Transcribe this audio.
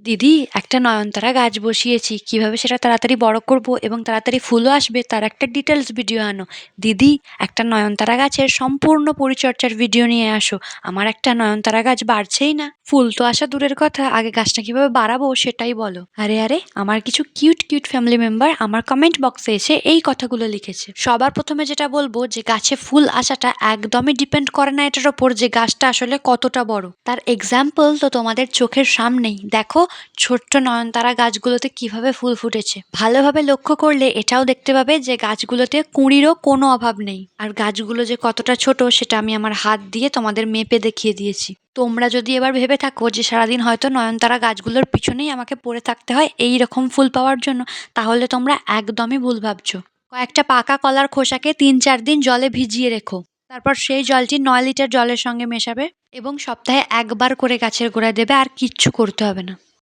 দিদি, একটা নয়নতারা গাছ বসিয়েছি, কিভাবে সেটা তাড়াতাড়ি বড় করব এবং তাড়াতাড়ি ফুলও আসবে তার একটা ডিটেলস ভিডিও আনো। দিদি, একটা নয়নতারা গাছের সম্পূর্ণ পরিচর্যার ভিডিও নিয়ে আসো। আমার একটা নয়নতারা গাছ বাড়ছেই না, ফুল তো আসা দূরের কথা, আগে গাছটা কিভাবে বাড়াবো সেটাই বলো। আরে আরে, আমার কিছু কিউট কিউট ফ্যামিলি মেম্বার আমার কমেন্ট বক্সে এসে এই কথাগুলো লিখেছে। সবার প্রথমে যেটা বলবো যে গাছে ফুল আসাটা একদমই ডিপেন্ড করে না এটার ওপর যে গাছটা আসলে কতটা বড়। তার এক্সাম্পল তো তোমাদের চোখের সামনেই দেখো, ছোট্ট নয়নতারা গাছগুলোতে কিভাবে ফুল ফুটেছে। ভালোভাবে লক্ষ্য করলে এটাও দেখতে পাবে যে গাছগুলোতে কুঁড়িরও কোনো অভাব নেই। আর গাছগুলো যে কতটা ছোট সেটা আমি আমার হাত দিয়ে তোমাদের মেপে দেখিয়ে দিয়েছি। তোমরা যদি এবার ভেবে থাকো যে সারাদিন হয়তো নয়নতারা গাছগুলোর পিছনেই আমাকে পড়ে থাকতে হয় এই রকম ফুল পাওয়ার জন্য, তাহলে তোমরা একদমই ভুল ভাবছো। কয়েকটা পাকা কলার খোসাকে ৩-৪ দিন জলে ভিজিয়ে রেখো। তারপর সেই জলটি ৯ লিটার জলের সঙ্গে মেশাবে এবং সপ্তাহে একবার করে গাছের গোড়ায় দেবে, আর কিচ্ছু করতে হবে না।